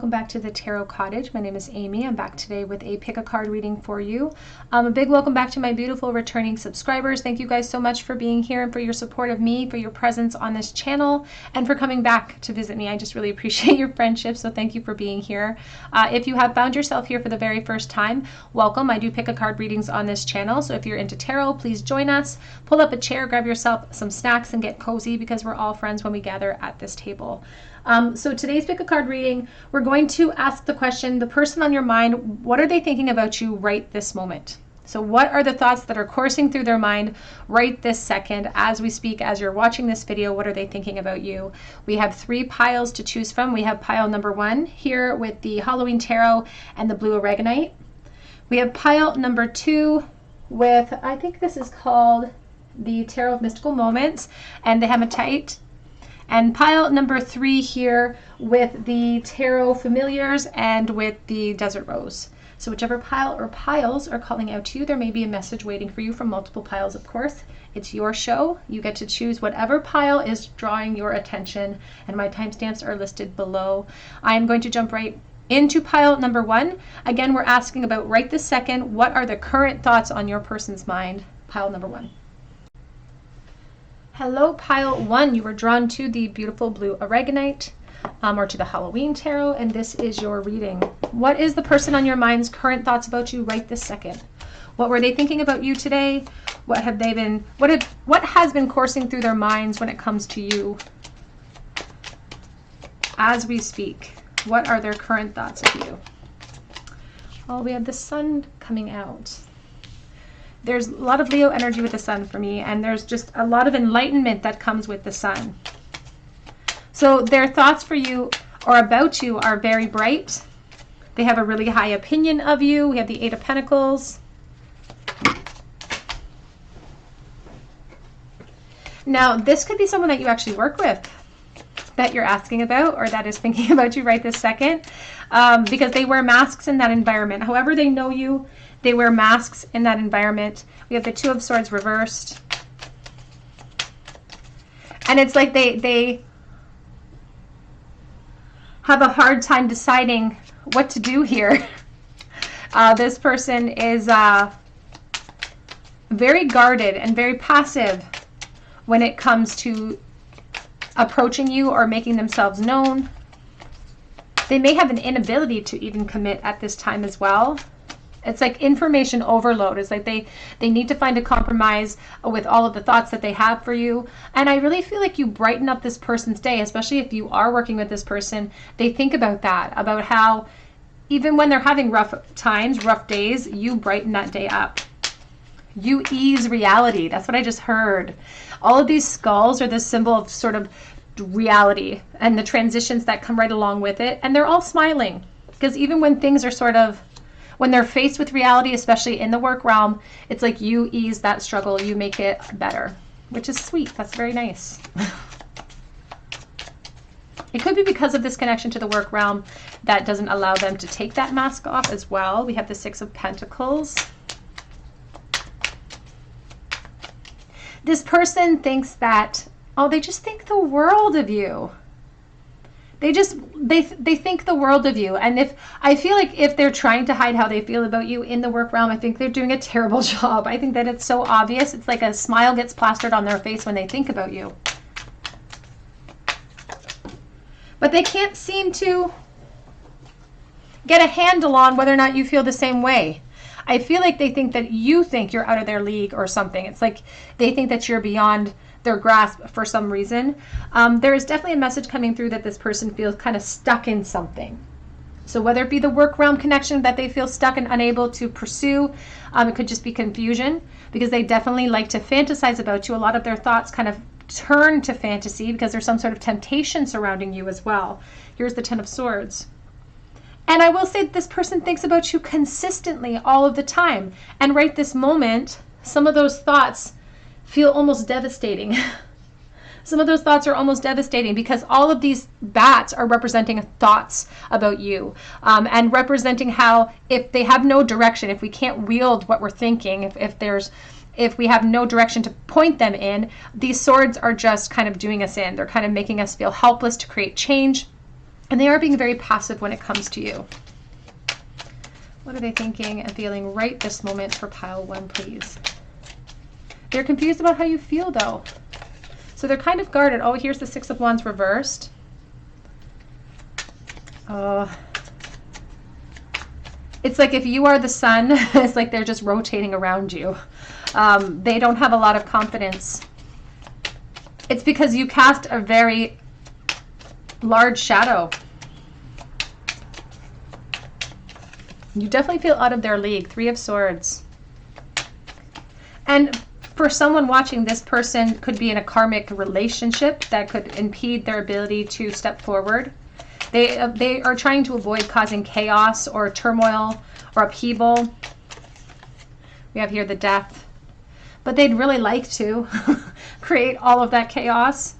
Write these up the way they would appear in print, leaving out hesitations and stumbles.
welcome back to the Tarot Cottage. My name is Amy. I'm back today with a pick a card reading for you. A big welcome back to my beautiful returning subscribers. Thank you guys so much for being here and for your support of me, for your presence on this channel, and for coming back to visit me. I just really appreciate your friendship, so thank you for being here. If you have found yourself here for the very first time, welcome. I do pick a card readings on this channel, so if you're into tarot, please join us. Pull up a chair, grab yourself some snacks, and get cozy because we're all friends when we gather at this table. So today's pick a card reading, we're going to ask the question, the person on your mind, what are they thinking about you right this moment? So what are the thoughts that are coursing through their mind right this second as we speak, as you're watching this video? What are they thinking about you? We have 3 piles to choose from. We have pile number 1 here with the Halloween Tarot and the blue aragonite. We have pile number 2 with, I think this is called the Tarot of Mystical Moments and the hematite. And pile number 3 here with the Tarot Familiars and with the Desert Rose. So whichever pile or piles are calling out to you, there may be a message waiting for you from multiple piles, of course. It's your show. You get to choose whatever pile is drawing your attention, and my timestamps are listed below. I am going to jump right into pile number 1. Again, we're asking about right this second, what are the current thoughts on your person's mind? Pile number 1. Hello, pile 1. You were drawn to the beautiful blue aragonite or to the Halloween Tarot, and this is your reading. What is the person on your mind's current thoughts about you right this second? What were they thinking about you today? What have they been, what has been coursing through their minds when it comes to you as we speak? What are their current thoughts of you? Oh, we have the sun coming out. There's a lot of Leo energy with the sun for me, and there's just a lot of enlightenment that comes with the sun. So their thoughts for you or about you are very bright. They have a really high opinion of you. We have the 8 of Pentacles. Now, this could be someone that you actually work with, that you're asking about, or that is thinking about you right this second, because they wear masks in that environment. However they know you, they wear masks in that environment. We have the 2 of Swords reversed. And it's like they have a hard time deciding what to do here. This person is very guarded and very passive when it comes to approaching you or making themselves known. They may have an inability to even commit at this time as well. It's like information overload. It's like they need to find a compromise with all of the thoughts that they have for you. And I really feel like you brighten up this person's day, especially if you are working with this person. They think about that, about how even when they're having rough times, rough days, you brighten that day up. You ease reality. That's what I just heard. All of these skulls are the symbol of sort of reality and the transitions that come right along with it. And they're all smiling, because even when things are sort of, when they're faced with reality, especially in the work realm, it's like you ease that struggle, you make it better, which is sweet. That's very nice. It could be because of this connection to the work realm that doesn't allow them to take that mask off as well. We have the 6 of Pentacles. This person thinks that, oh, they just think the world of you. They think the world of you. And if I feel like if they're trying to hide how they feel about you in the work realm, I think they're doing a terrible job. I think that it's so obvious. It's like a smile gets plastered on their face when they think about you. But they can't seem to get a handle on whether or not you feel the same way. I feel like they think that you think you're out of their league or something. It's like they think that you're beyond their grasp for some reason. There is definitely a message coming through that this person feels kind of stuck in something. So whether it be the work realm connection that they feel stuck and unable to pursue, it could just be confusion, because they definitely like to fantasize about you. A lot of their thoughts kind of turn to fantasy because there's some sort of temptation surrounding you as well. Here's the 10 of Swords. And I will say that this person thinks about you consistently all of the time. And right this moment, some of those thoughts feel almost devastating. Some of those thoughts are almost devastating because all of these bats are representing thoughts about you, and representing how if they have no direction, if we can't wield what we're thinking, if we have no direction to point them in, these swords are just kind of doing us in. They're kind of making us feel helpless to create change. And they are being very passive when it comes to you. What are they thinking and feeling right this moment for pile 1, please? They're confused about how you feel, though. So they're kind of guarded. Oh, here's the 6 of Wands reversed. It's like if you are the sun, it's like they're just rotating around you. They don't have a lot of confidence. It's because you cast a very large shadow. You definitely feel out of their league. 3 of Swords. And for someone watching, this person could be in a karmic relationship that could impede their ability to step forward. They are trying to avoid causing chaos or turmoil or upheaval. We have here the Death. But they'd really like to create all of that chaos.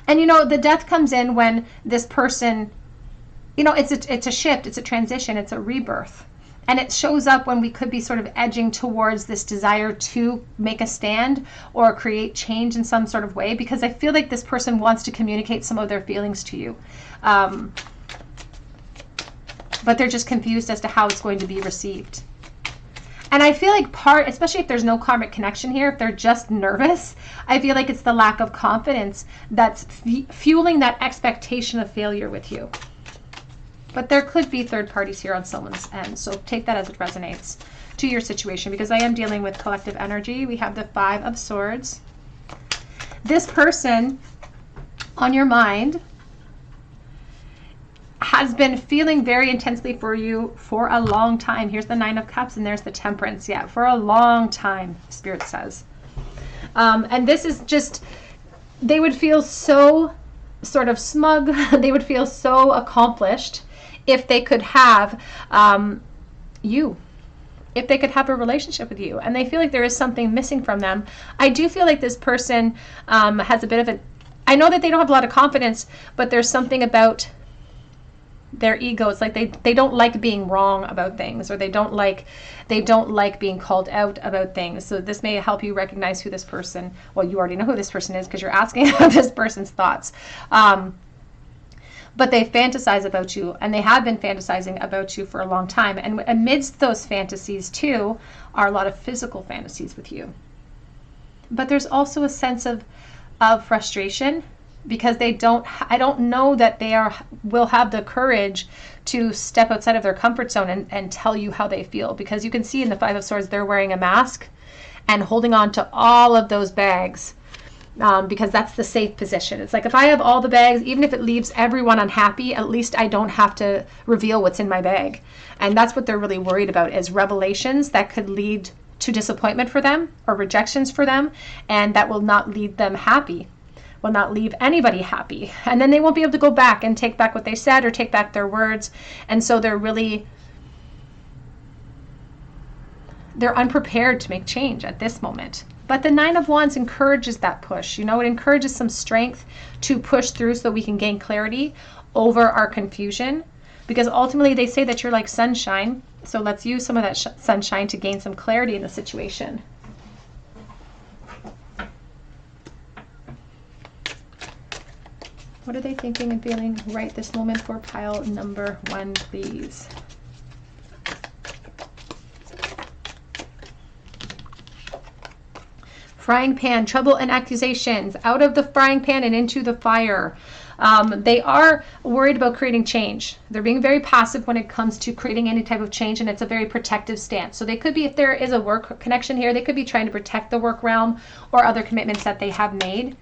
And, you know, the Death comes in when this person, you know, it's a shift, it's a transition, it's a rebirth. And it shows up when we could be sort of edging towards this desire to make a stand or create change in some sort of way, because I feel like this person wants to communicate some of their feelings to you. But they're just confused as to how it's going to be received. And I feel like especially if there's no karmic connection here, if they're just nervous, I feel like it's the lack of confidence that's fueling that expectation of failure with you. But there could be third parties here on someone's end. So take that as it resonates to your situation, because I am dealing with collective energy. We have the 5 of Swords. This person on your mind has been feeling very intensely for you for a long time. Here's the 9 of Cups and there's the Temperance. Yeah, for a long time, Spirit says. And this is just, they would feel so sort of smug. They would feel so accomplished if they could have you, if they could have a relationship with you. And they feel like there is something missing from them. I do feel like this person has a bit of I know that they don't have a lot of confidence, but there's something about their ego. It's like they don't like being wrong about things, or they don't like being called out about things. So this may help you recognize who this person, well, you already know who this person is because you're asking about this person's thoughts. But they fantasize about you, and they have been fantasizing about you for a long time. And amidst those fantasies too are a lot of physical fantasies with you. But there's also a sense of frustration, because I don't know that they will have the courage to step outside of their comfort zone and tell you how they feel. Because you can see in the 5 of Swords, they're wearing a mask and holding on to all of those bags. Because that's the safe position. It's like, if I have all the bags, even if it leaves everyone unhappy, at least I don't have to reveal what's in my bag. And that's what they're really worried about, is revelations that could lead to disappointment for them or rejections for them, and that will not lead them happy, will not leave anybody happy. And then they won't be able to go back and take back what they said or take back their words. And so they're unprepared to make change at this moment. But the 9 of Wands encourages that push. You know, it encourages some strength to push through so we can gain clarity over our confusion. Because ultimately they say that you're like sunshine. So let's use some of that sunshine to gain some clarity in the situation. What are they thinking and feeling right this moment for pile number 1, please? Frying pan, trouble and accusations, out of the frying pan and into the fire. They are worried about creating change. They're being very passive when it comes to creating any type of change, and it's a very protective stance. So they could be, if there is a work connection here, they could be trying to protect the work realm or other commitments that they have made.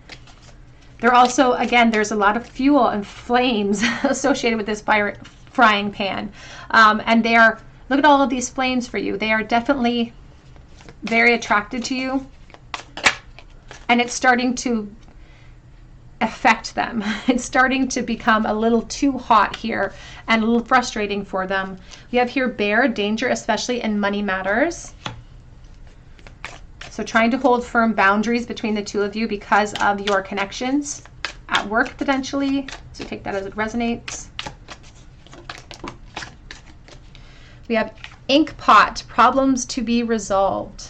They're also, again, there's a lot of fuel and flames associated with this frying pan. And they are, look at all of these flames for you. They are definitely very attracted to you. And it's starting to affect them. It's starting to become a little too hot here and a little frustrating for them. We have here Bear, danger, especially in money matters. So trying to hold firm boundaries between the two of you because of your connections at work potentially. So take that as it resonates. We have ink pot, problems to be resolved.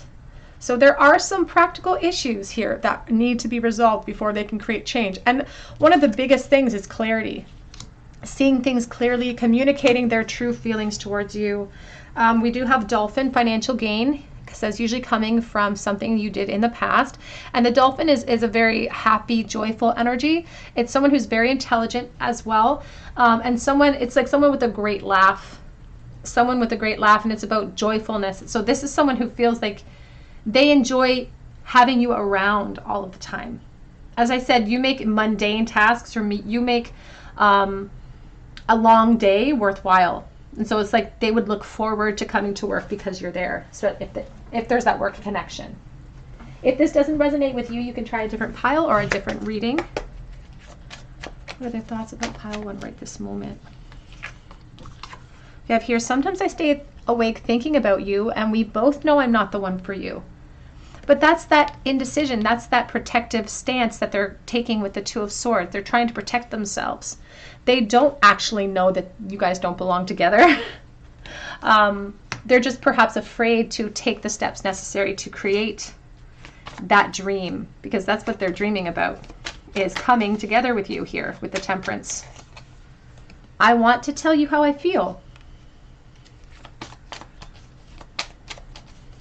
So there are some practical issues here that need to be resolved before they can create change. And one of the biggest things is clarity. seeing things clearly, communicating their true feelings towards you. We do have dolphin, financial gain, because that's usually coming from something you did in the past. And the dolphin is a very happy, joyful energy. It's someone who's very intelligent as well. And it's like someone with a great laugh. Someone with a great laugh, and it's about joyfulness. So this is someone who feels like they enjoy having you around all of the time. As I said, you make mundane tasks, or you make a long day worthwhile. And so it's like they would look forward to coming to work because you're there. So if there's that work connection. If this doesn't resonate with you, you can try a different pile or a different reading. What are their thoughts about pile 1 right this moment? We have here, sometimes I stay awake thinking about you, and we both know I'm not the one for you. But that's that indecision. That's that protective stance that they're taking with the Two of Swords. They're trying to protect themselves. They don't actually know that you guys don't belong together. They're just perhaps afraid to take the steps necessary to create that dream, because that's what they're dreaming about, is coming together with you here with the Temperance. I want to tell you how I feel.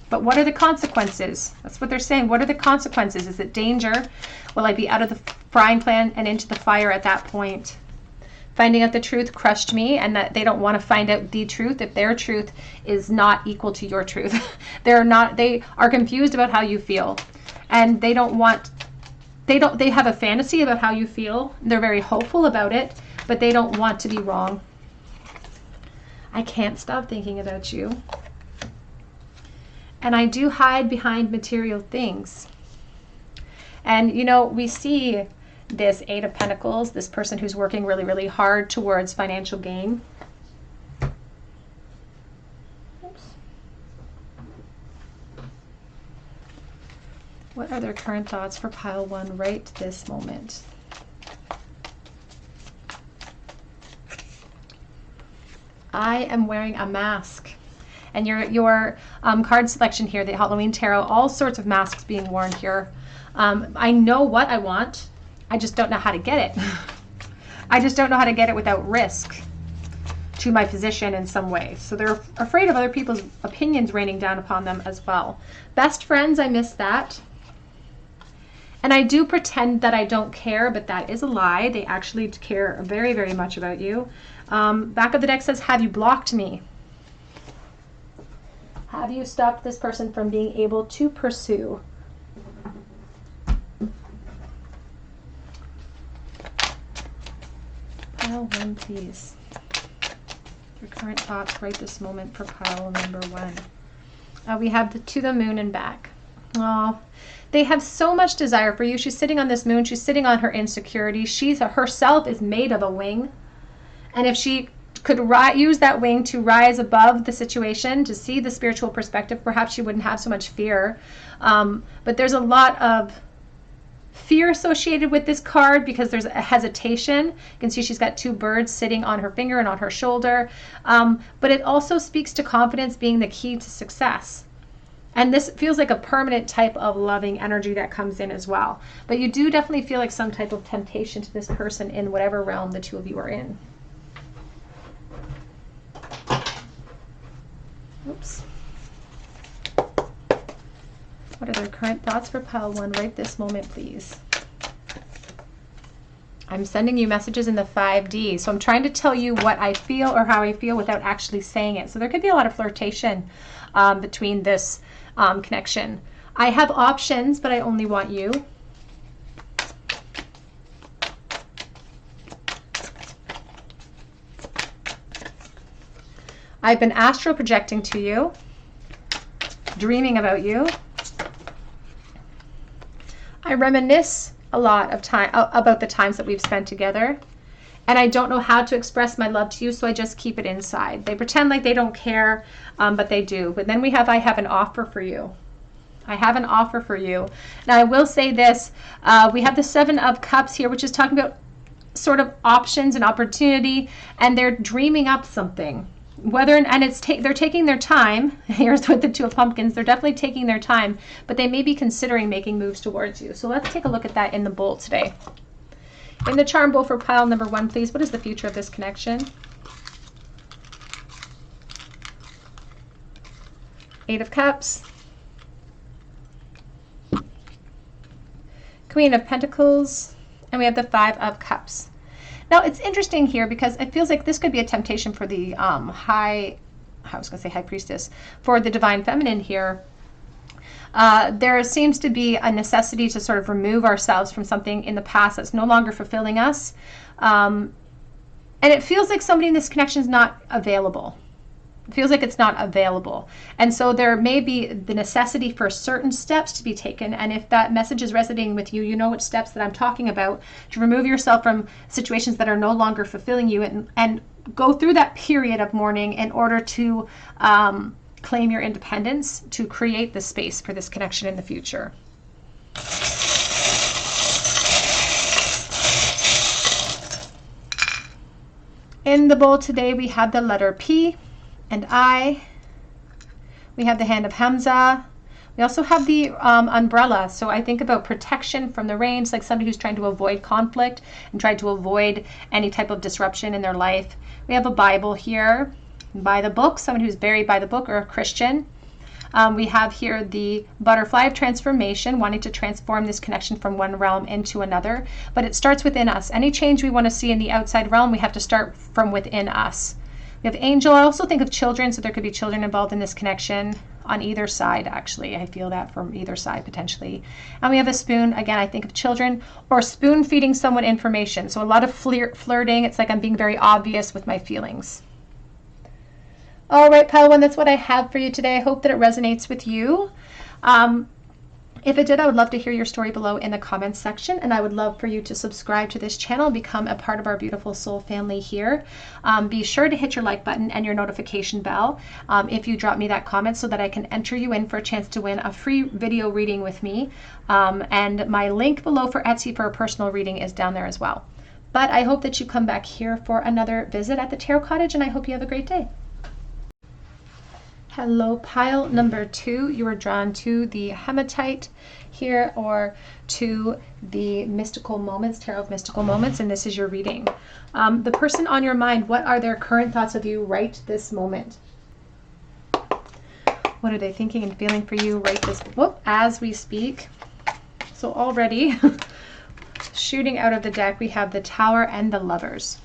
But what are the consequences? That's what they're saying. What are the consequences? Is it danger? Will I be out of the frying pan and into the fire at that point? Finding out the truth crushed me, and that they don't want to find out the truth if their truth is not equal to your truth. They are confused about how you feel, and they have a fantasy about how you feel. They're very hopeful about it, but they don't want to be wrong. I can't stop thinking about you. And I do hide behind material things. And, you know, we see this 8 of Pentacles, this person who's working really, really hard towards financial gain. Oops. What are their current thoughts for pile 1 right this moment? I am wearing a mask. And your card selection here, the Halloween Tarot, all sorts of masks being worn here. I know what I want. I just don't know how to get it. I just don't know how to get it without risk to my position in some way. So they're afraid of other people's opinions raining down upon them as well. Best friends, I missed that. And I do pretend that I don't care, but that is a lie. They actually care very, very much about you. Back of the deck says, have you blocked me? Have you stopped this person from being able to pursue? Pile 1, please. Your current thoughts right this moment for pile number 1. We have to the moon and back. Oh, they have so much desire for you. She's sitting on this moon. She's sitting on her insecurity. Herself is made of a wing. And if she could use that wing to rise above the situation, to see the spiritual perspective, perhaps she wouldn't have so much fear. But there's a lot of fear associated with this card because there's a hesitation. You can see she's got 2 birds sitting on her finger and on her shoulder. But it also speaks to confidence being the key to success. And this feels like a permanent type of loving energy that comes in as well. But you do definitely feel like some type of temptation to this person in whatever realm the 2 of you are in. Oops. What are their current thoughts for pile 1 right this moment, please? I'm sending you messages in the 5D. So I'm trying to tell you what I feel or how I feel without actually saying it. So there could be a lot of flirtation between this connection. I have options, but I only want you. I've been astral projecting to you, dreaming about you. I reminisce a lot of time about the times that we've spent together, and I don't know how to express my love to you, so I just keep it inside. They pretend like they don't care, but they do. But then I have an offer for you. I have an offer for you. Now I will say this, we have the 7 of Cups here, which is talking about sort of options and opportunity, and they're dreaming up something. They're taking their time. Here's with the 2 of Pumpkins. They're definitely taking their time, but they may be considering making moves towards you. So let's take a look at that in the bolt today. In the charm bowl for pile number 1, please, what is the future of this connection? 8 of Cups. Queen of Pentacles. And we have the 5 of Cups. Now, it's interesting here because it feels like this could be a temptation for the high priestess, for the divine feminine here. There seems to be a necessity to sort of remove ourselves from something in the past that's no longer fulfilling us. And it feels like somebody in this connection is not available. It feels like it's not available. And so there may be the necessity for certain steps to be taken. And if that message is resonating with you, you know which steps that I'm talking about, to remove yourself from situations that are no longer fulfilling you, and go through that period of mourning in order to claim your independence, to create the space for this connection in the future. In the bowl today, we have the letter P and I. We have the hand of Hamza. We also have the umbrella. So I think about protection from the rain. It's like somebody who's trying to avoid conflict and trying to avoid any type of disruption in their life. We have a Bible here, by the book, someone who's buried by the book, or a Christian. We have here the butterfly of transformation, wanting to transform this connection from one realm into another. But it starts within us. Any change we want to see in the outside realm, we have to start from within us. We have angel. I also think of children, so there could be children involved in this connection on either side, actually. I feel that from either side, potentially. And we have a spoon. Again, I think of children, or spoon feeding someone information. So a lot of flirting. It's like I'm being very obvious with my feelings. All right, pile 1, that's what I have for you today. I hope that it resonates with you. If it did, I would love to hear your story below in the comments section, and I would love for you to subscribe to this channel and become a part of our beautiful soul family here. Be sure to hit your like button and your notification bell if you drop me that comment, so that I can enter you in for a chance to win a free video reading with me. And my link below for Etsy for a personal reading is down there as well. But I hope that you come back here for another visit at the Tarot Cottage, and I hope you have a great day. Hello, pile number 2. You are drawn to the hematite here, or to the mystical moments, tarot of mystical moments, and this is your reading. The person on your mind, what are their current thoughts of you right this moment? What are they thinking and feeling for you right this as we speak? So already shooting out of the deck, we have the Tower and the Lovers.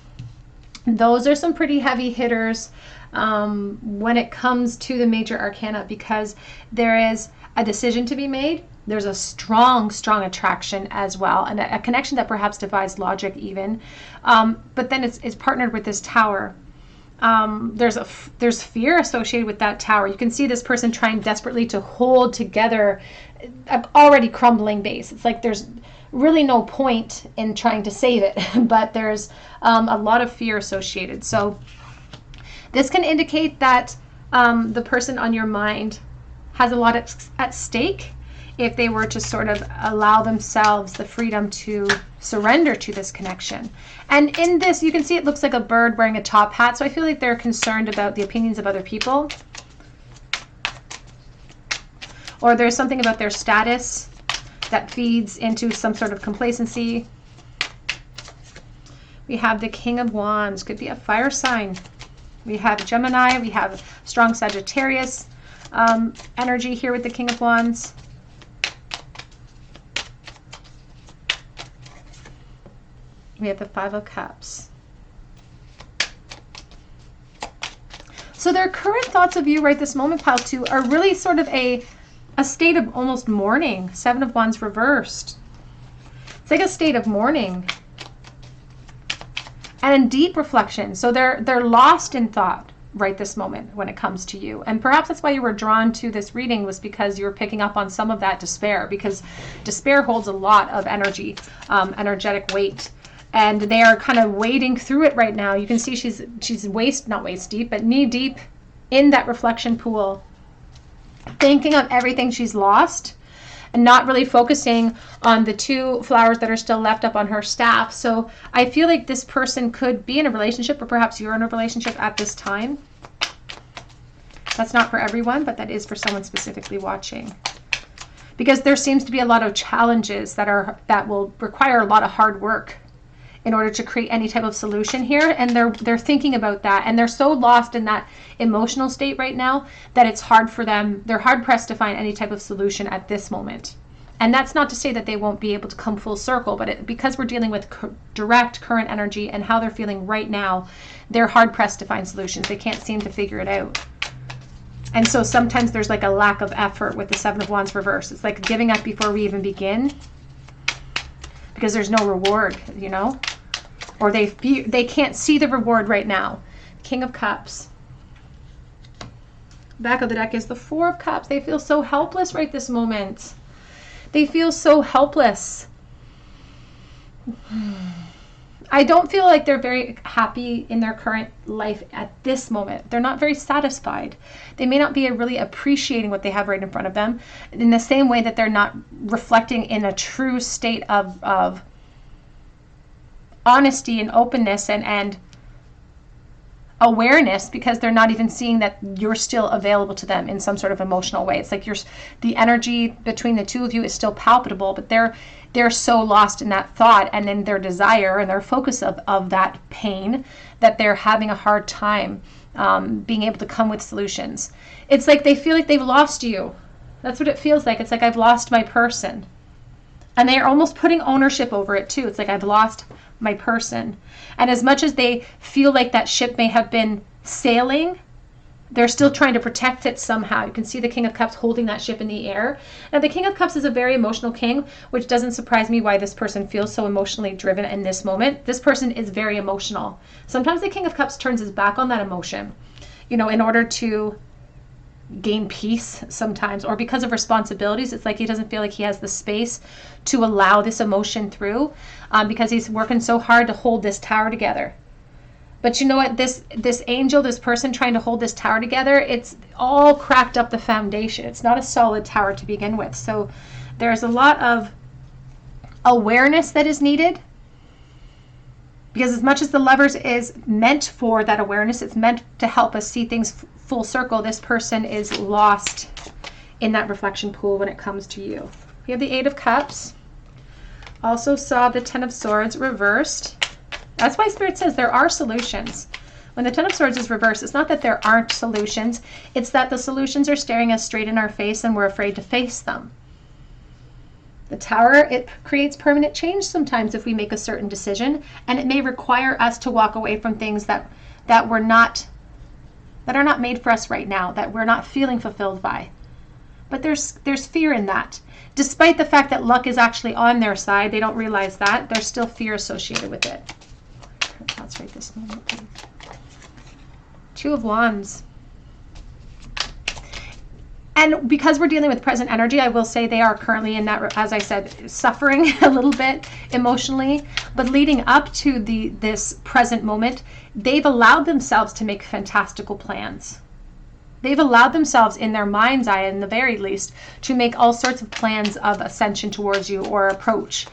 Those are some pretty heavy hitters when it comes to the major arcana, because there is a decision to be made. There's a strong attraction as well, and a connection that perhaps defies logic even. But then it's partnered with this Tower. There's fear associated with that Tower. You can see this person trying desperately to hold together an already crumbling base. It's like there's really no point in trying to save it, but there's a lot of fear associated. So this can indicate that the person on your mind has a lot at stake if they were to sort of allow themselves the freedom to surrender to this connection. And in this, you can see it looks like a bird wearing a top hat. So I feel like they're concerned about the opinions of other people. Or there's something about their status that feeds into some sort of complacency. We have the King of Wands, could be a fire sign. We have Gemini, we have strong Sagittarius energy here with the King of Wands. We have the Five of Cups. So their current thoughts of you right this moment, pile 2, are really sort of a state of almost mourning. Seven of Wands reversed. It's like a state of mourning and in deep reflection. So they're lost in thought right this moment when it comes to you. And perhaps that's why you were drawn to this reading, was because you were picking up on some of that despair, because despair holds a lot of energy, energetic weight. And they are kind of wading through it right now. You can see she's not waist deep, but knee deep in that reflection pool, thinking of everything she's lost and not really focusing on the 2 flowers that are still left up on her staff. So I feel like this person could be in a relationship, or perhaps you're in a relationship at this time. That's not for everyone, but that is for someone specifically watching. Because there seems to be a lot of challenges that will require a lot of hard work. in order to create any type of solution here. And they're thinking about that, and they're so lost in that emotional state right now that it's hard for them. They're hard pressed to find any type of solution at this moment. And that's not to say that they won't be able to come full circle, but because we're dealing with direct current energy and how they're feeling right now, they're hard pressed to find solutions. They can't seem to figure it out. And so sometimes there's like a lack of effort with the Seven of Wands reverse. It's like giving up before we even begin, because there's no reward, you know, or they can't see the reward right now. King of Cups. Back of the deck is the Four of Cups. They feel so helpless right this moment. They feel so helpless. I don't feel like they're very happy in their current life at this moment. They're not very satisfied. They may not be really appreciating what they have right in front of them, in the same way that they're not reflecting in a true state of honesty and openness and awareness, because they're not even seeing that you're still available to them in some sort of emotional way. It's like the energy between the two of you is still palpable, but they're so lost in that thought and in their desire and their focus of that pain that they're having a hard time being able to come with solutions. It's like they feel like they've lost you. That's what it feels like. It's like, I've lost my person. And they're almost putting ownership over it too. It's like, I've lost my person. And as much as they feel like that ship may have been sailing, they're still trying to protect it somehow. You can see the King of Cups holding that ship in the air. Now, the King of Cups is a very emotional king, which doesn't surprise me why this person feels so emotionally driven in this moment. This person is very emotional. Sometimes the King of Cups turns his back on that emotion, you know, in order to gain peace sometimes, or because of responsibilities. It's like he doesn't feel like he has the space to allow this emotion through, because he's working so hard to hold this tower together. But you know what, this angel, this person trying to hold this tower together, it's all cracked up the foundation. It's not a solid tower to begin with. So there's a lot of awareness that is needed, because as much as the Lovers is meant for that awareness, it's meant to help us see things full circle, this person is lost in that reflection pool when it comes to you. We have the Eight of Cups. Also saw the Ten of Swords reversed. That's why Spirit says there are solutions. When the Ten of Swords is reversed, it's not that there aren't solutions. It's that the solutions are staring us straight in our face and we're afraid to face them. The Tower, it creates permanent change sometimes if we make a certain decision, and it may require us to walk away from things that are not made for us right now, that we're not feeling fulfilled by. But there's fear in that. Despite the fact that luck is actually on their side, they don't realize that. There's still fear associated with it. That's right this moment, please. Two of Wands. And because we're dealing with present energy, I will say they are currently in that, as I said, suffering a little bit emotionally. But leading up to this present moment, they've allowed themselves to make fantastical plans. They've allowed themselves, in their mind's eye, in the very least, to make all sorts of plans of ascension towards you or approach.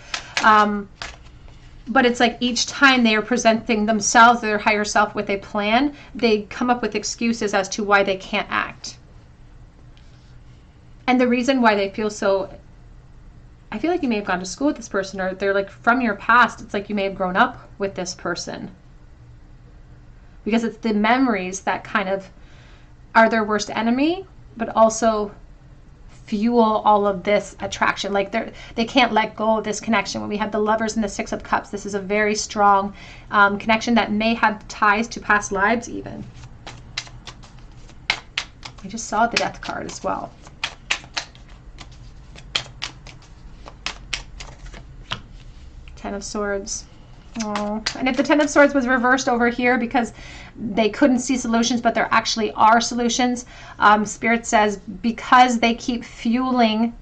But it's like each time they are presenting themselves, their higher self, with a plan, they come up with excuses as to why they can't act. And the reason why they feel so, I feel like you may have gone to school with this person, or they're like from your past. It's like you may have grown up with this person, because it's the memories that kind of are their worst enemy, but also fuel all of this attraction. Like they can't let go of this connection. When we have the Lovers and the Six of Cups, this is a very strong connection that may have ties to past lives even. I just saw the Death card as well. Ten of Swords. Oh. And if the Ten of Swords was reversed over here because they couldn't see solutions, but there actually are solutions, Spirit says because they keep fueling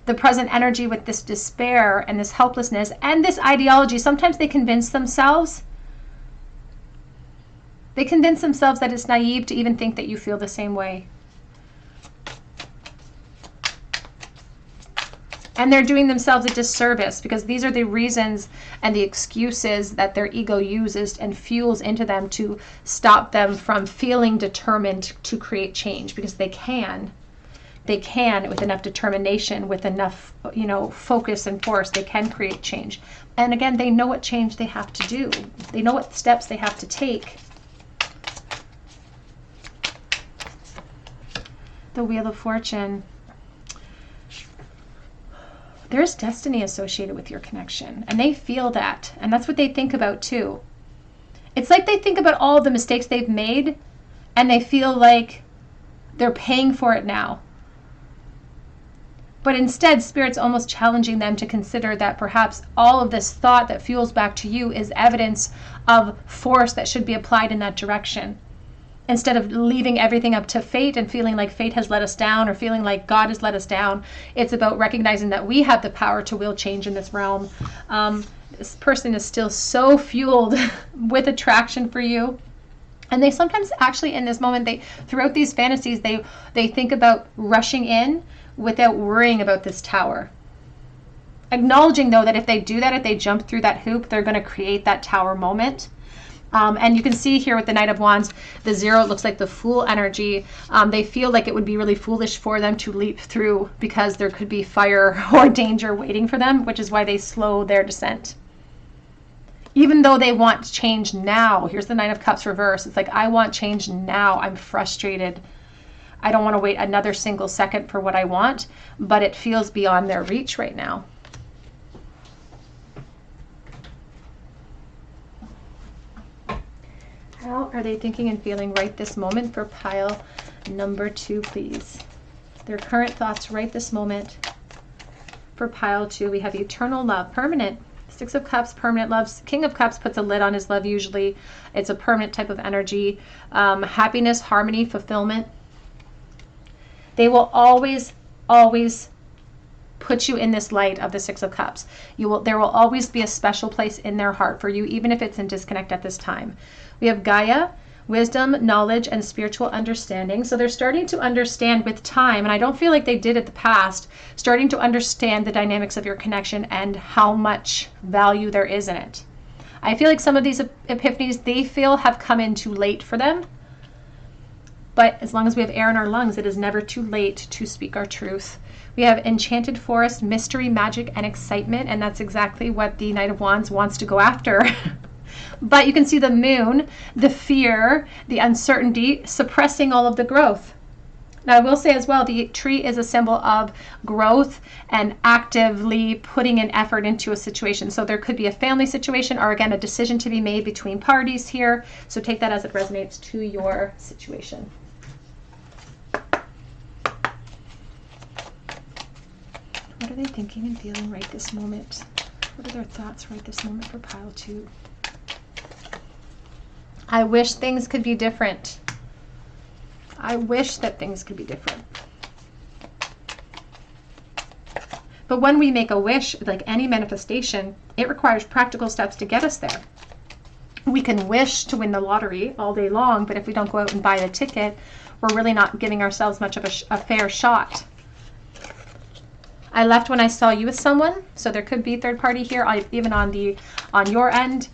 the present energy with this despair and this helplessness and this ideology, sometimes they convince themselves that it's naive to even think that you feel the same way. And they're doing themselves a disservice, because these are the reasons and the excuses that their ego uses and fuels into them to stop them from feeling determined to create change, because they can. they can, with enough determination, with enough, you know, focus and force, they can create change. And again, they know what change they have to do. They know what steps they have to take. The Wheel of Fortune. There's destiny associated with your connection, and they feel that, and that's what they think about too. It's like they think about all the mistakes they've made, and they feel like they're paying for it now. But instead, Spirit's almost challenging them to consider that perhaps all of this thought that fuels back to you is evidence of force that should be applied in that direction. Instead of leaving everything up to fate and feeling like fate has let us down, or feeling like God has let us down, it's about recognizing that we have the power to will change in this realm. This person is still so fueled with attraction for you. And they sometimes actually in this moment, throughout these fantasies, they think about rushing in without worrying about this tower. Acknowledging though that if they do that, if they jump through that hoop, they're going to create that tower moment. And you can see here with the Knight of Wands, the 0 looks like the Fool energy. They feel like it would be really foolish for them to leap through because there could be fire or danger waiting for them, which is why they slow their descent. Even though they want change now. Here's the Nine of Cups reverse. It's like, I want change now. I'm frustrated. I don't want to wait another single second for what I want, but it feels beyond their reach right now. How are they thinking and feeling right this moment for pile number 2, please? Their current thoughts right this moment for pile 2. We have eternal love, permanent. 6 of Cups, permanent love. King of Cups puts a lid on his love usually. It's a permanent type of energy. Happiness, harmony, fulfillment. They will always, always put you in this light of the 6 of Cups. There will always be a special place in their heart for you, even if it's in disconnect at this time. We have Gaia, wisdom, knowledge, and spiritual understanding. So they're starting to understand with time, and I don't feel like they did in the past, starting to understand the dynamics of your connection and how much value there is in it. I feel like some of these epiphanies they feel have come in too late for them. But as long as we have air in our lungs, it is never too late to speak our truth. We have enchanted forest, mystery, magic, and excitement, and that's exactly what the Knight of Wands wants to go after. But you can see the moon, the fear, the uncertainty, suppressing all of the growth. Now, I will say as well, the tree is a symbol of growth and actively putting an effort into a situation. So there could be a family situation or, again, a decision to be made between parties here. So take that as it resonates to your situation. What are they thinking and feeling right this moment? What are their thoughts right this moment for pile 2? I wish things could be different. I wish that things could be different. But when we make a wish, like any manifestation, it requires practical steps to get us there. We can wish to win the lottery all day long, but if we don't go out and buy the ticket, we're really not giving ourselves much of a fair shot. I left when I saw you with someone, so there could be third party here, even on your end,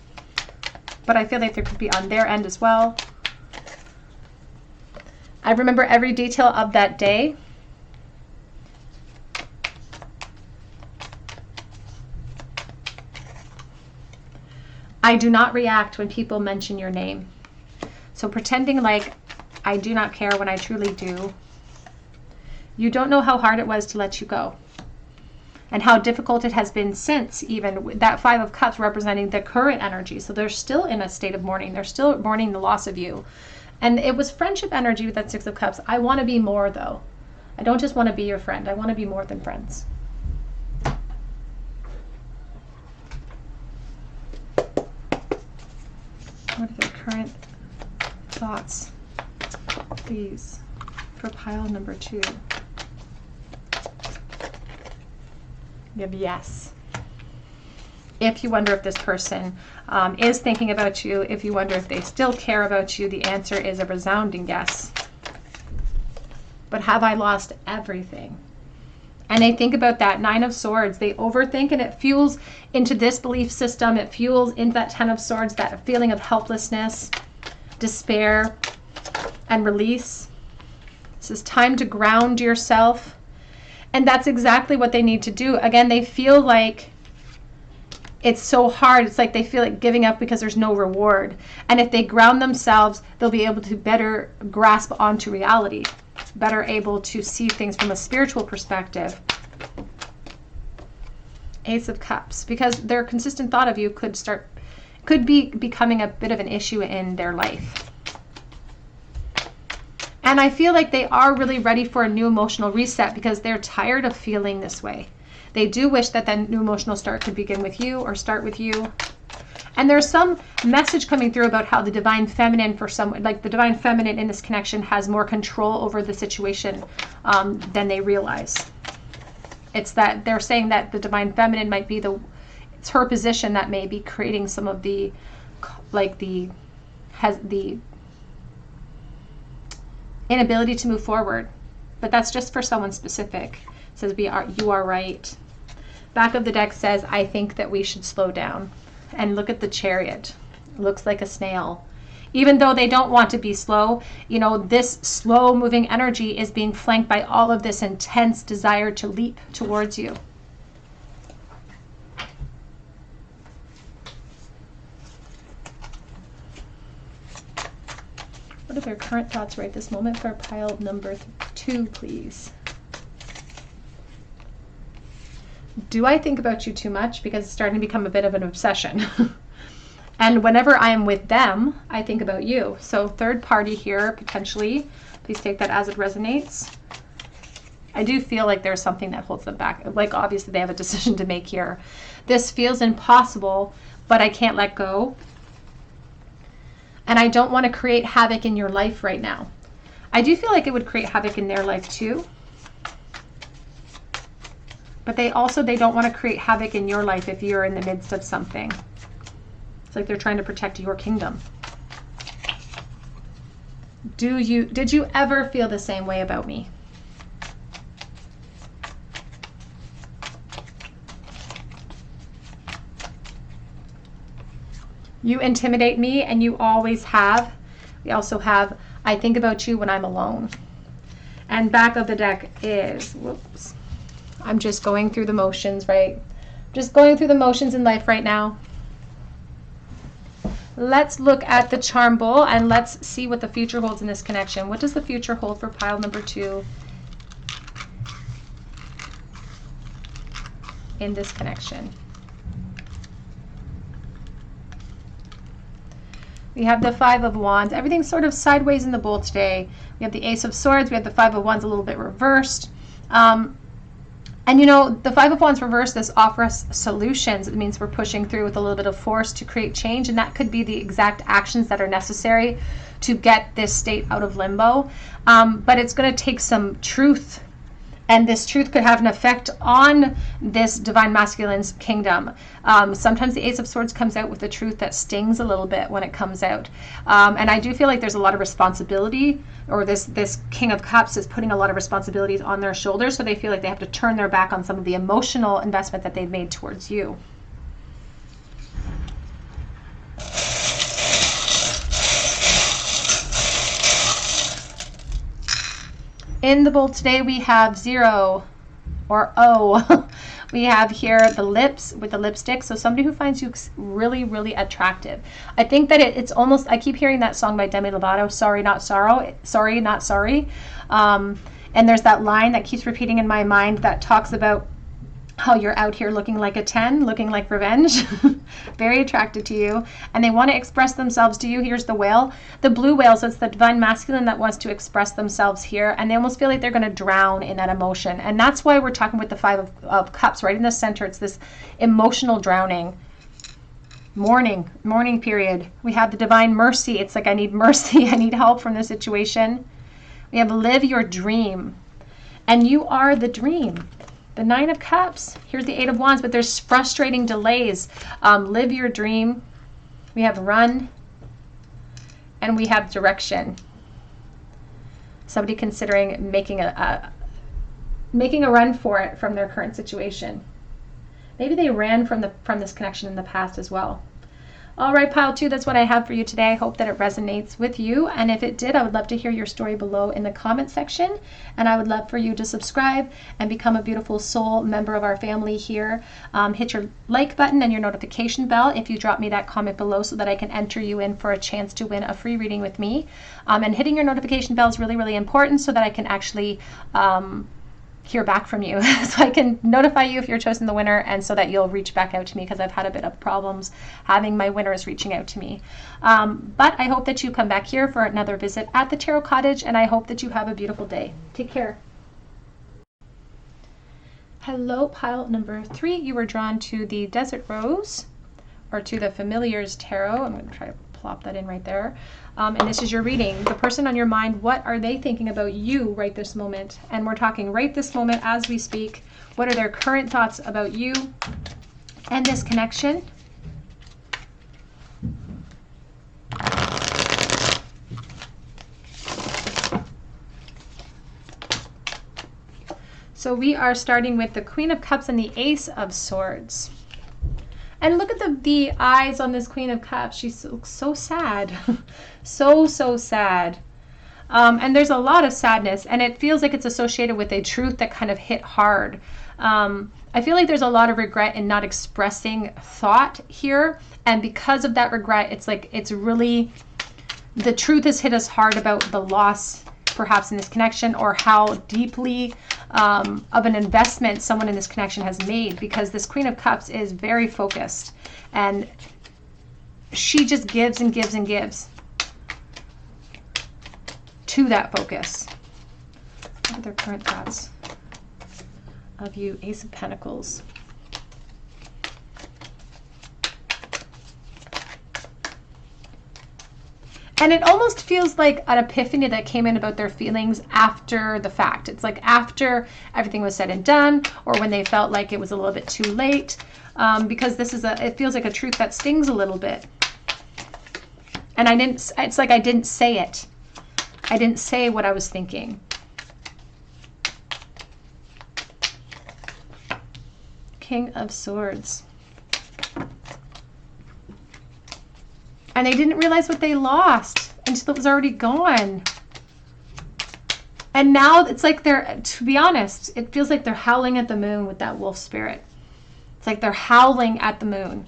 but I feel like there could be on their end as well. I remember every detail of that day. I do not react when people mention your name. So pretending like I do not care when I truly do. You don't know how hard it was to let you go. And how difficult it has been since, even that 5 of Cups representing the current energy. So they're still in a state of mourning. They're still mourning the loss of you. And it was friendship energy with that 6 of Cups. I want to be more, though. I don't just want to be your friend. I want to be more than friends. What are their current thoughts, please, for pile number 2? You have yes. If you wonder if this person is thinking about you, if you wonder if they still care about you, the answer is a resounding yes. But have I lost everything? And they think about that 9 of Swords. They overthink, and it fuels into this belief system. It fuels into that 10 of Swords, that feeling of helplessness, despair, and release. says time to ground yourself. And that's exactly what they need to do. Again, they feel like it's so hard. It's like they feel like giving up because there's no reward. And if they ground themselves, they'll be able to better grasp onto reality, better able to see things from a spiritual perspective. Ace of Cups, because their consistent thought of you could be becoming a bit of an issue in their life. And I feel like they are really ready for a new emotional reset because they're tired of feeling this way. They do wish that that new emotional start could begin with you or start with you. And there's some message coming through about how the divine feminine, for someone, like the divine feminine in this connection, has more control over the situation than they realize. It's that they're saying that the divine feminine might be it's her position that may be creating some of the, like the inability to move forward. But that's just for someone specific. It says you are right. Back of the deck says, I think that we should slow down. And look at the Chariot. It looks like a snail. Even though they don't want to be slow, you know, this slow moving energy is being flanked by all of this intense desire to leap towards you. What are their current thoughts right this moment for pile number 2, please? Do I think about you too much? Because it's starting to become a bit of an obsession. And whenever I am with them, I think about you. So third party here, potentially. Please take that as it resonates. I do feel like there's something that holds them back. Like, obviously, they have a decision to make here. This feels impossible, but I can't let go. And I don't want to create havoc in your life right now. I do feel like it would create havoc in their life too. But they don't want to create havoc in your life if you're in the midst of something. It's like they're trying to protect your kingdom. Did you ever feel the same way about me? You intimidate me, and you always have. We also have, I think about you when I'm alone. And back of the deck is, whoops. I'm just going through the motions, right? Just going through the motions in life right now. Let's look at the charm bowl and let's see what the future holds in this connection. What does the future hold for pile number 2 in this connection? We have the 5 of Wands. Everything's sort of sideways in the bowl today. We have the Ace of Swords. We have the 5 of Wands a little bit reversed. And you know, the 5 of Wands reversed, this offer us solutions. It means we're pushing through with a little bit of force to create change. And that could be the exact actions that are necessary to get this state out of limbo. But it's going to take some truth. And this truth could have an effect on this divine masculine's kingdom. Sometimes the Ace of Swords comes out with a truth that stings a little bit when it comes out. And I do feel like there's a lot of responsibility, or this King of Cups is putting a lot of responsibilities on their shoulders, so they feel like they have to turn their back on some of the emotional investment that they've made towards you. In the bowl today, we have 0 or O. We have here the lips with the lipstick. So somebody who finds you really, really attractive. I think that it's almost, I keep hearing that song by Demi Lovato, Sorry Not Sorrow, Sorry Not Sorry. And there's that line that keeps repeating in my mind that talks about how you're out here looking like a 10, looking like revenge. Very attracted to you. And they want to express themselves to you. Here's the whale. The blue whale, so it's the divine masculine that wants to express themselves here. And they almost feel like they're going to drown in that emotion. And that's why we're talking with the 5 of Cups right in the center. It's this emotional drowning. Mourning period. We have the divine mercy. It's like, I need mercy. I need help from this situation. We have live your dream. And you are the dream. The 9 of Cups. Here's the 8 of Wands, but there's frustrating delays. Live your dream. We have run. And we have direction. Somebody considering making a run for it from their current situation. Maybe they ran from this connection in the past as well. All right, pile 2, that's what I have for you today. I hope that it resonates with you. And if it did, I would love to hear your story below in the comment section. And I would love for you to subscribe and become a beautiful soul member of our family here. Hit your like button and your notification bell if you drop me that comment below so that I can enter you in for a chance to win a free reading with me. And hitting your notification bell is really, really important so that I can actually hear back from you, so I can notify you if you're chosen the winner, and so that you'll reach back out to me, because I've had a bit of problems having my winners reaching out to me. But I hope that you come back here for another visit at the Tarot Cottage, and I hope that you have a beautiful day. Take care. Hello, pile number 3. You were drawn to the Desert Rose, or to the Familiars Tarot. I'm going to try to plop that in right there. And this is your reading. The person on your mind, what are they thinking about you right this moment? And we're talking right this moment as we speak. What are their current thoughts about you and this connection? So we are starting with the Queen of Cups and the Ace of Swords. And look at the eyes on this Queen of Cups. She looks so sad. so sad. And there's a lot of sadness, and it feels like it's associated with a truth that kind of hit hard. I feel like there's a lot of regret in not expressing thought here. And because of that regret, it's like it's really, the truth has hit us hard about the loss perhaps in this connection, or how deeply of an investment someone in this connection has made, because this Queen of Cups is very focused, and she just gives and gives and gives to that focus. What are their current thoughts of you? Ace of Pentacles. And it almost feels like an epiphany that came in about their feelings after the fact. It's like after everything was said and done, or when they felt like it was a little bit too late, because this is it feels like a truth that stings a little bit. And it's like I didn't say it. I didn't say what I was thinking. King of Swords. And they didn't realize what they lost until it was already gone. And now it's like they're, to be honest, it feels like they're howling at the moon with that wolf spirit. It's like they're howling at the moon.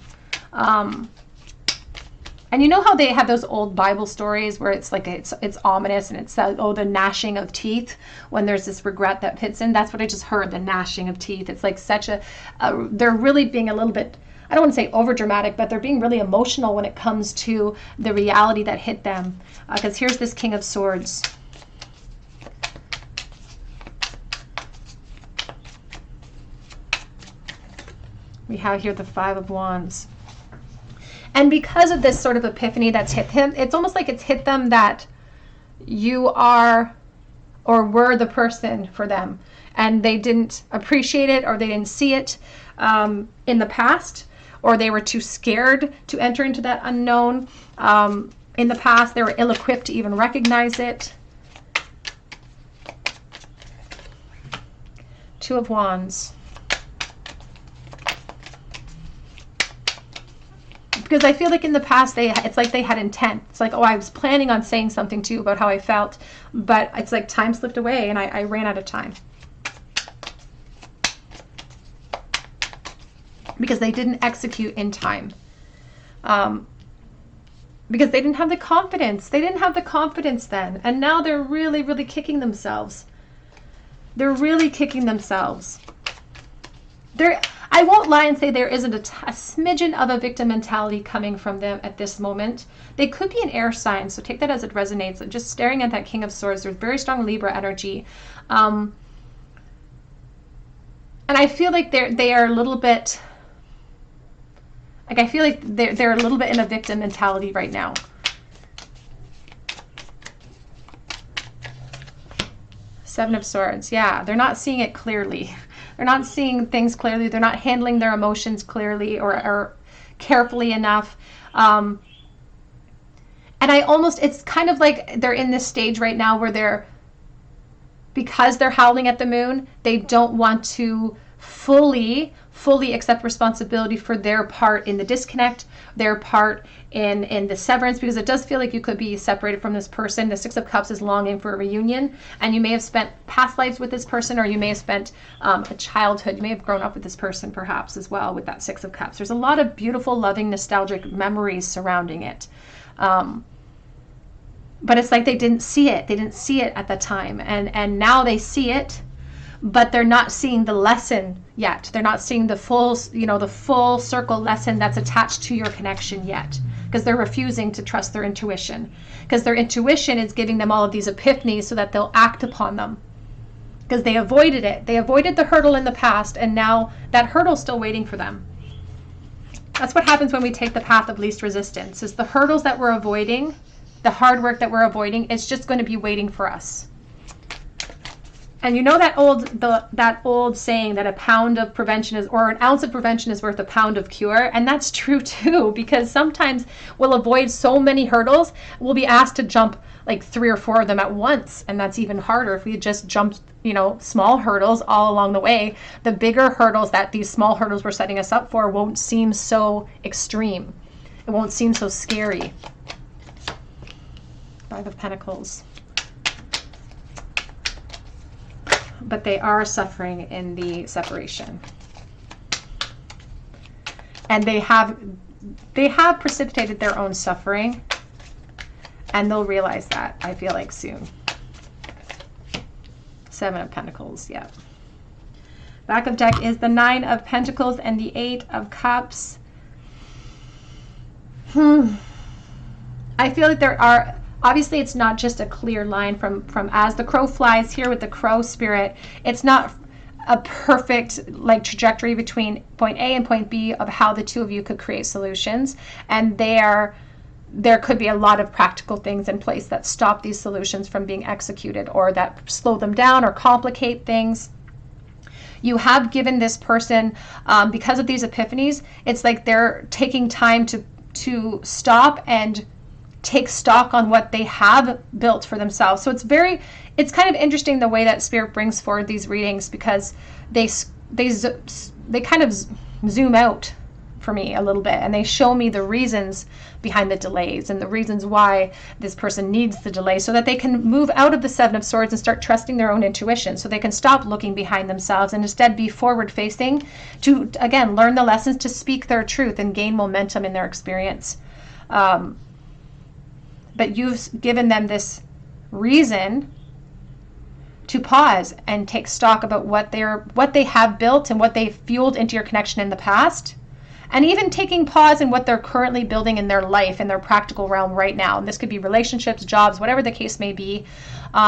And you know how they have those old Bible stories where it's like it's ominous, and it's oh, the gnashing of teeth when there's this regret that fits in. That's what I just heard, the gnashing of teeth. It's like such they're really being a little bit, I don't want to say over dramatic, but they're being really emotional when it comes to the reality that hit them. Because here's this King of Swords. We have here the Five of Wands. And because of this sort of epiphany that's hit him, it's almost like it's hit them that you are or were the person for them. And they didn't appreciate it, or they didn't see it in the past, or they were too scared to enter into that unknown. In the past, they were ill-equipped to even recognize it. Two of Wands. Because I feel like in the past, it's like they had intent. It's like, oh, I was planning on saying something to you about how I felt, but it's like time slipped away and I ran out of time. Because they didn't execute in time. Because they didn't have the confidence. They didn't have the confidence then. And now they're really, really kicking themselves. They're really kicking themselves. I won't lie and say there isn't a smidgen of a victim mentality coming from them at this moment. They could be an air sign, so take that as it resonates. Just staring at that King of Swords, there's very strong Libra energy. And I feel like they are a little bit, like I feel like they're a little bit in a victim mentality right now. Seven of Swords, yeah, they're not seeing it clearly. They're not seeing things clearly. They're not handling their emotions clearly or carefully enough. And it's kind of like they're in this stage right now where because they're howling at the moon, they don't want to fully fully accept responsibility for their part in the disconnect, their part in the severance, because it does feel like you could be separated from this person. The Six of Cups is longing for a reunion, and you may have spent past lives with this person, or you may have spent a childhood. You may have grown up with this person perhaps as well with that Six of Cups. There's a lot of beautiful, loving, nostalgic memories surrounding it. But it's like they didn't see it. They didn't see it at the time. And now they see it, but they're not seeing the lesson yet. They're not seeing the full, the full circle lesson that's attached to your connection yet, because they're refusing to trust their intuition, because their intuition is giving them all of these epiphanies so that they'll act upon them, because they avoided it. They avoided the hurdle in the past, and now that hurdle's still waiting for them. That's what happens when we take the path of least resistance, is the hurdles that we're avoiding, the hard work that we're avoiding, it's just going to be waiting for us. And you know that old saying that a pound of prevention is, or an ounce of prevention is worth a pound of cure. And that's true too, because sometimes we'll avoid so many hurdles, we'll be asked to jump like 3 or 4 of them at once. And that's even harder if we just jumped, small hurdles all along the way. The bigger hurdles that these small hurdles were setting us up for won't seem so extreme. It won't seem so scary. Five of Pentacles. But they are suffering in the separation. And they have precipitated their own suffering, and they'll realize that, I feel like, soon. Seven of Pentacles, yeah. Back of deck is the Nine of Pentacles and the Eight of Cups. I feel like there are, obviously it's not just a clear line from as the crow flies here with the crow spirit. It's not a perfect trajectory between point A and point B of how the two of you could create solutions. And there could be a lot of practical things in place that stop these solutions from being executed, or that slow them down or complicate things. You have given this person, because of these epiphanies, it's like they're taking time to stop and take stock on what they have built for themselves. So it's kind of interesting the way that Spirit brings forward these readings, because they kind of zoom out for me a little bit, and they show me the reasons behind the delays and the reasons why this person needs the delay, so that they can move out of the Seven of Swords and start trusting their own intuition, so they can stop looking behind themselves and instead be forward facing to, again, learn the lessons, to speak their truth and gain momentum in their experience. But you've given them this reason to pause and take stock about what they have built and what they've fueled into your connection in the past, and even taking pause in what they're currently building in their life, in their practical realm right now. And this could be relationships, jobs, whatever the case may be.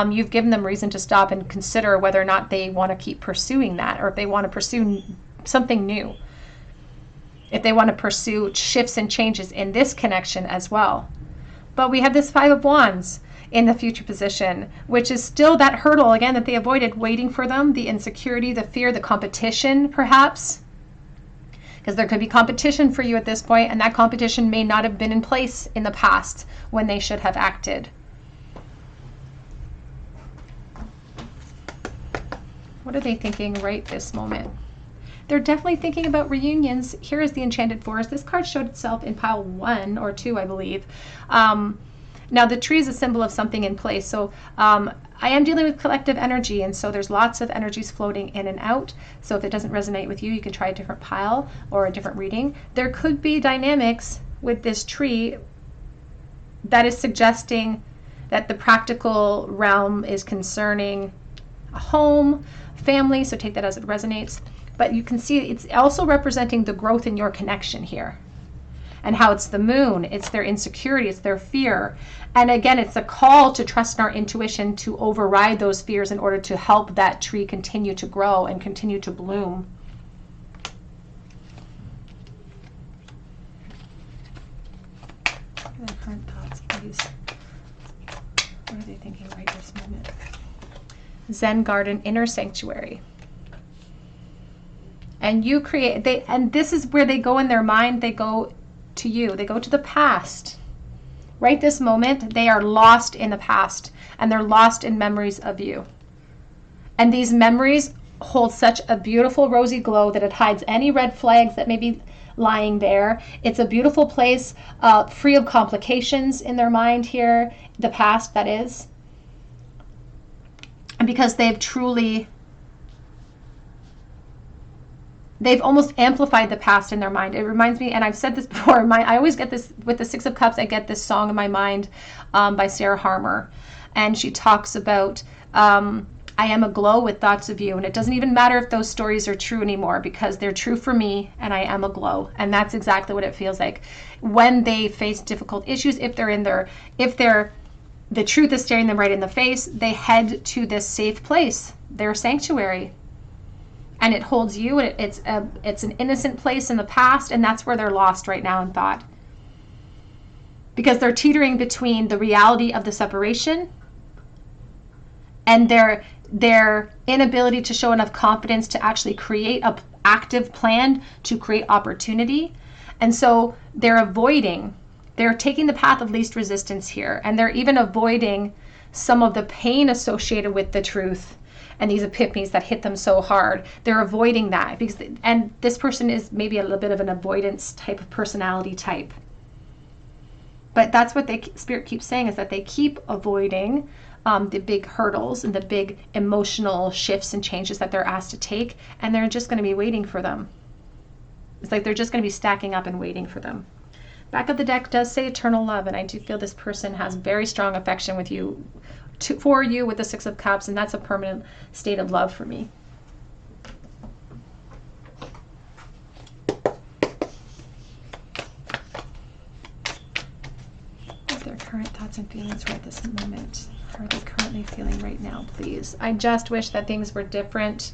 You've given them reason to stop and consider whether or not they want to keep pursuing that, or if they want to pursue something new, if they want to pursue shifts and changes in this connection as well. But we have this Five of Wands in the future position, which is still that hurdle, again, that they avoided waiting for them, the insecurity, the fear, the competition, perhaps. Because there could be competition for you at this point, and that competition may not have been in place in the past when they should have acted. What are they thinking right this moment? They're definitely thinking about reunions. Here is the Enchanted Forest. This card showed itself in pile 1 or 2, I believe. Now, the tree is a symbol of something in place. So I am dealing with collective energy, and so there's lots of energies floating in and out. So if it doesn't resonate with you, you can try a different pile or a different reading. There could be dynamics with this tree that is suggesting that the practical realm is concerning a home, family, so take that as it resonates. But you can see it's also representing the growth in your connection here, and how it's the moon, it's their insecurity, it's their fear. And again, it's a call to trust in our intuition to override those fears in order to help that tree continue to grow and continue to bloom. What are their current thoughts, please? What are they thinking right this moment? Zen garden, inner sanctuary. And you create, and this is where they go in their mind, they go to you, they go to the past. Right this moment, they are lost in the past, and they're lost in memories of you. And these memories holds such a beautiful rosy glow that it hides any red flags that may be lying there. It's a beautiful place, free of complications in their mind here, the past, that is. And because they've almost amplified the past in their mind. It reminds me, and I've said this before, I always get this, with the Six of Cups, I get this song in my mind by Sarah Harmer. And she talks about, I am aglow with thoughts of you. And it doesn't even matter if those stories are true anymore, because they're true for me and I am aglow. And that's exactly what it feels like when they face difficult issues. If the truth is staring them right in the face, they head to this safe place, their sanctuary. And it holds you, and it's an innocent place in the past, and that's where they're lost right now in thought. Because they're teetering between the reality of the separation and their inability to show enough confidence to actually create an active plan to create opportunity. And so they're taking the path of least resistance here, and they're even avoiding some of the pain associated with the truth and these epiphanies that hit them so hard. They're avoiding that, and this person is maybe a little bit of an avoidance type of personality type. But that's what Spirit keeps saying, is that they keep avoiding the big hurdles and the big emotional shifts and changes that they're asked to take, and they're just going to be waiting for them. It's like they're just going to be stacking up and waiting for them. Back of the deck does say eternal love, and I do feel this person has very strong affection with you, for you, with the Six of Cups, and that's a permanent state of love for me. What are their current thoughts and feelings right this moment? How are they currently feeling right now, please? I just wish that things were different.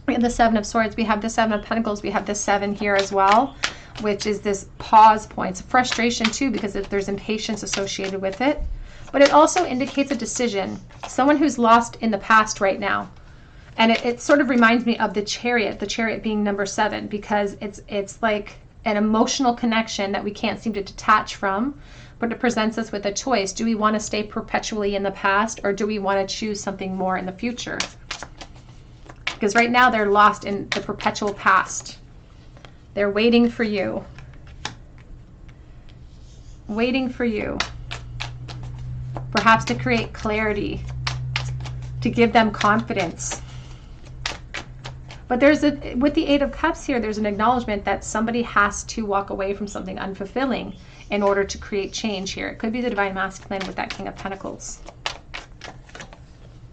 We have the Seven of Swords, we have the Seven of Pentacles, we have the Seven here as well, which is this pause point. It's frustration too, because there's impatience associated with it. But it also indicates a decision. Someone who's lost in the past right now. And it sort of reminds me of the Chariot being number 7, because it's like an emotional connection that we can't seem to detach from, but it presents us with a choice. Do we want to stay perpetually in the past, or do we want to choose something more in the future? Because right now they're lost in the perpetual past. They're waiting for you. Waiting for you. Perhaps to create clarity, to give them confidence. But with the Eight of Cups here, there's an acknowledgement that somebody has to walk away from something unfulfilling in order to create change here. It could be the Divine Masculine with that King of Pentacles.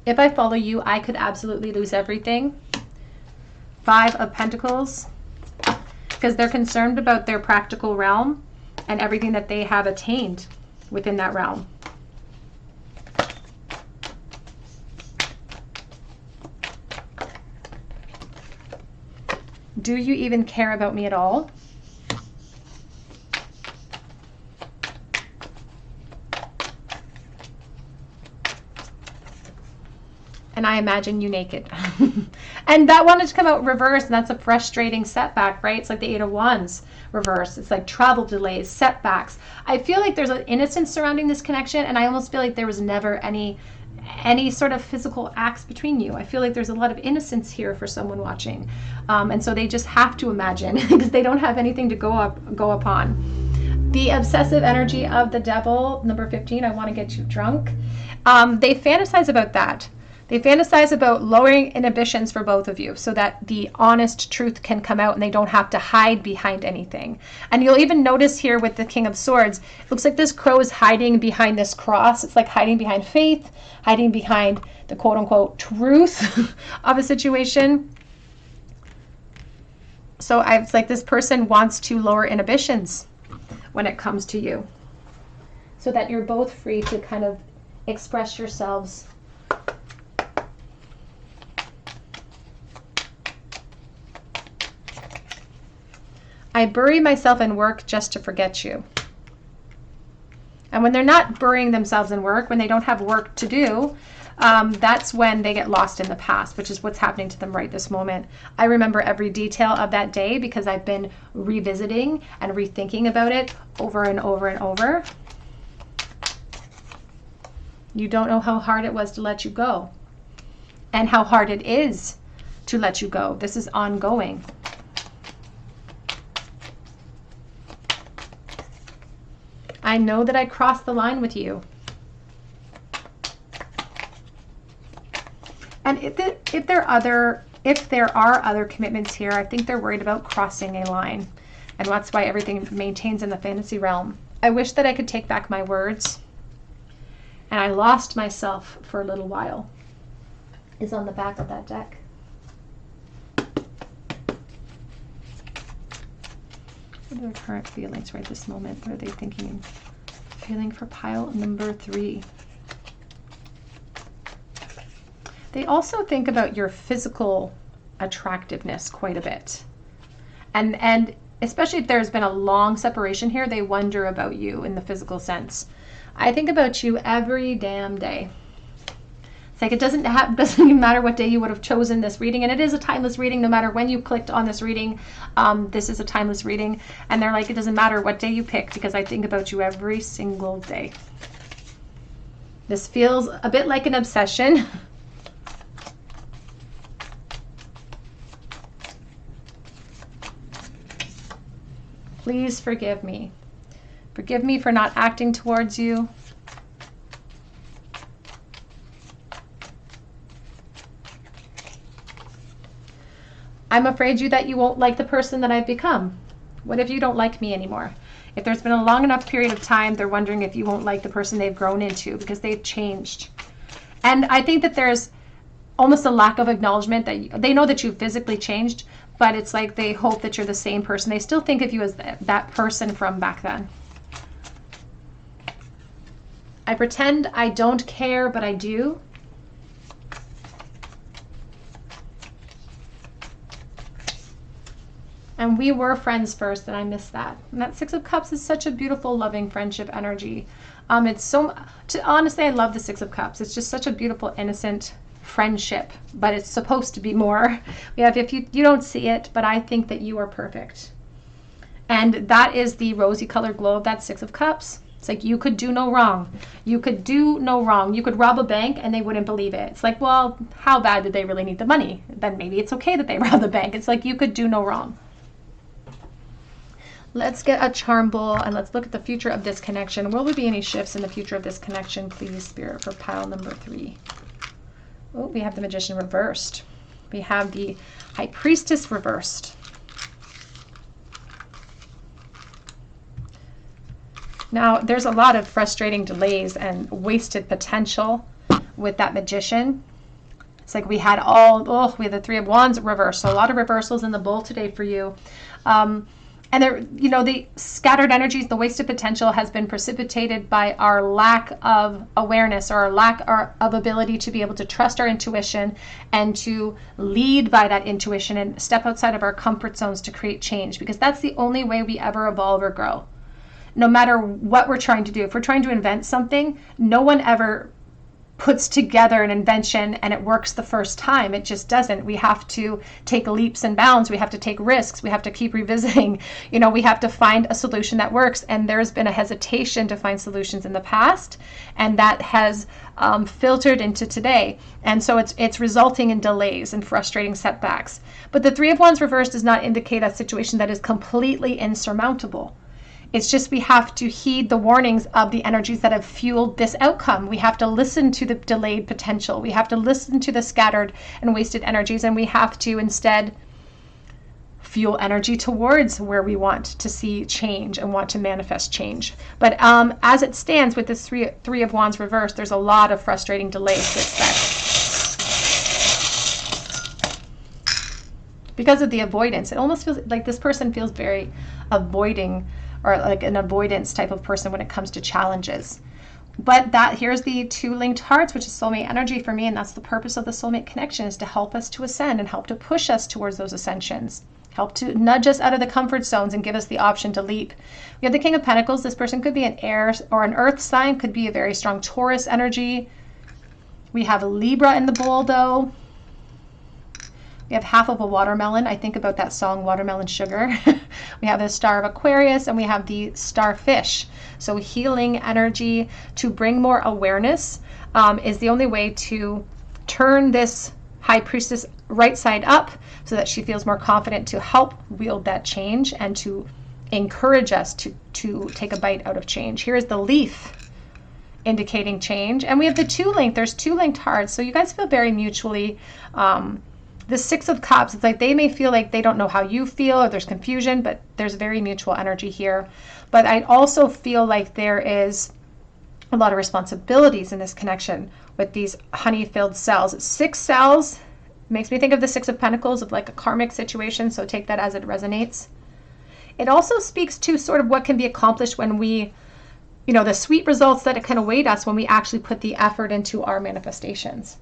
If I follow you, I could absolutely lose everything. Five of Pentacles, because they're concerned about their practical realm and everything that they have attained within that realm. Do you even care about me at all? And I imagine you naked. And that wanted to come out reverse, and that's a frustrating setback, right? It's like the Eight of Wands reverse. It's like travel delays, setbacks. I feel like there's an innocence surrounding this connection, and I almost feel like there was never any sort of physical acts between you. I feel like there's a lot of innocence here for someone watching. And so they just have to imagine, because they don't have anything to go upon. The obsessive energy of the Devil, number 15, I want to get you drunk. They fantasize about that. They fantasize about lowering inhibitions for both of you so that the honest truth can come out and they don't have to hide behind anything. And you'll even notice here with the King of Swords, it looks like this crow is hiding behind this cross. It's like hiding behind faith, hiding behind the quote-unquote truth of a situation. So it's like this person wants to lower inhibitions when it comes to you so that you're both free to kind of express yourselves. I bury myself in work just to forget you. And when they're not burying themselves in work, when they don't have work to do, that's when they get lost in the past, which is what's happening to them right this moment. I remember every detail of that day because I've been revisiting and rethinking about it over and over and over. You don't know how hard it was to let you go. and how hard it is to let you go. This is ongoing. I know that I crossed the line with you. And if there are other commitments here, I think they're worried about crossing a line. And that's why everything maintains in the fantasy realm. I wish that I could take back my words. And I lost myself for a little while. Is on the back of that deck. What are their current feelings right this moment? What are they thinking? Feeling for pile number 3. They also think about your physical attractiveness quite a bit. And especially if there's been a long separation here, they wonder about you in the physical sense. I think about you every damn day. It's like it doesn't even matter what day you would have chosen this reading, and it is a timeless reading no matter when you clicked on this reading. This is a timeless reading, and they're like, it doesn't matter what day you pick because I think about you every single day. This feels a bit like an obsession. Please forgive me. Forgive me for not acting towards you. I'm afraid that you won't like the person that I've become. What if you don't like me anymore? If there's been a long enough period of time, they're wondering if you won't like the person they've grown into because they've changed. And I think that there's almost a lack of acknowledgement that they know that you've physically changed, but it's like they hope that you're the same person. They still think of you as that person from back then. I pretend I don't care, but I do. And we were friends first, and I miss that. And that 6 of Cups is such a beautiful, loving friendship energy. Honestly, I love the 6 of Cups. It's just such a beautiful, innocent friendship, but it's supposed to be more. We have, if you don't see it, but I think that you are perfect. And that is the rosy colored glow of that 6 of Cups. It's like you could do no wrong. You could do no wrong. You could rob a bank and they wouldn't believe it. It's like, well, how bad did they really need the money? Then maybe it's okay that they robbed the bank. It's like you could do no wrong. Let's get a charm bowl and let's look at the future of this connection. Will there be any shifts in the future of this connection, please, Spirit, for pile number 3? Oh, we have the Magician reversed. We have the High Priestess reversed. Now, there's a lot of frustrating delays and wasted potential with that Magician. It's like we had we had the 3 of Wands reversed. So a lot of reversals in the bowl today for you. And there, the scattered energies, the wasted potential has been precipitated by our lack of awareness or our lack of ability to be able to trust our intuition and to lead by that intuition and step outside of our comfort zones to create change, because that's the only way we ever evolve or grow. No matter what we're trying to do, if we're trying to invent something, no one ever puts together an invention and it works the first time. It just doesn't. We have to take leaps and bounds. We have to take risks. We have to keep revisiting. We have to find a solution that works. And there's been a hesitation to find solutions in the past, and that has filtered into today. And so it's resulting in delays and frustrating setbacks. But the 3 of Wands reversed does not indicate a situation that is completely insurmountable. It's just we have to heed the warnings of the energies that have fueled this outcome. We have to listen to the delayed potential. We have to listen to the scattered and wasted energies, and we have to instead fuel energy towards where we want to see change and want to manifest change. But as it stands with this 3 of Wands reversed, there's a lot of frustrating delays to expect. Because of the avoidance, it almost feels like this person feels very avoiding, or like an avoidance type of person when it comes to challenges. But here's the 2 linked hearts, which is soulmate energy for me, and that's the purpose of the soulmate connection, is to help us to ascend and help to push us towards those ascensions, help to nudge us out of the comfort zones and give us the option to leap. We have the King of Pentacles. This person could be an air or an earth sign, could be a very strong Taurus energy. We have a Libra in the bowl though. We have half of a watermelon. I think about that song, Watermelon Sugar. We have the Star of Aquarius, and we have the Starfish. So healing energy to bring more awareness is the only way to turn this High Priestess right side up so that she feels more confident to help wield that change and to encourage us to take a bite out of change. Here is the Leaf indicating change. And we have the 2 linked. There's 2 linked hearts. So you guys feel very mutually. The 6 of Cups, it's like they may feel like they don't know how you feel or there's confusion, but there's very mutual energy here. But I also feel like there is a lot of responsibilities in this connection with these honey-filled cells. It's 6 cells. Makes me think of the 6 of Pentacles, of like a karmic situation, so take that as it resonates. It also speaks to sort of what can be accomplished when we, the sweet results that it can await us when we actually put the effort into our manifestations.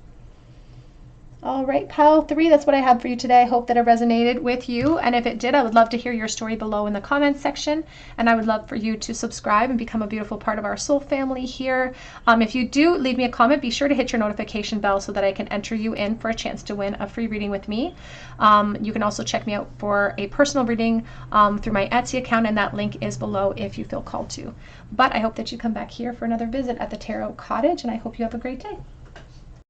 All right, pile 3, that's what I have for you today. I hope that it resonated with you. And if it did, I would love to hear your story below in the comments section. And I would love for you to subscribe and become a beautiful part of our soul family here. If you do leave me a comment, be sure to hit your notification bell so that I can enter you in for a chance to win a free reading with me. You can also check me out for a personal reading through my Etsy account, and that link is below if you feel called to. But I hope that you come back here for another visit at the Tarot Cottage, and I hope you have a great day.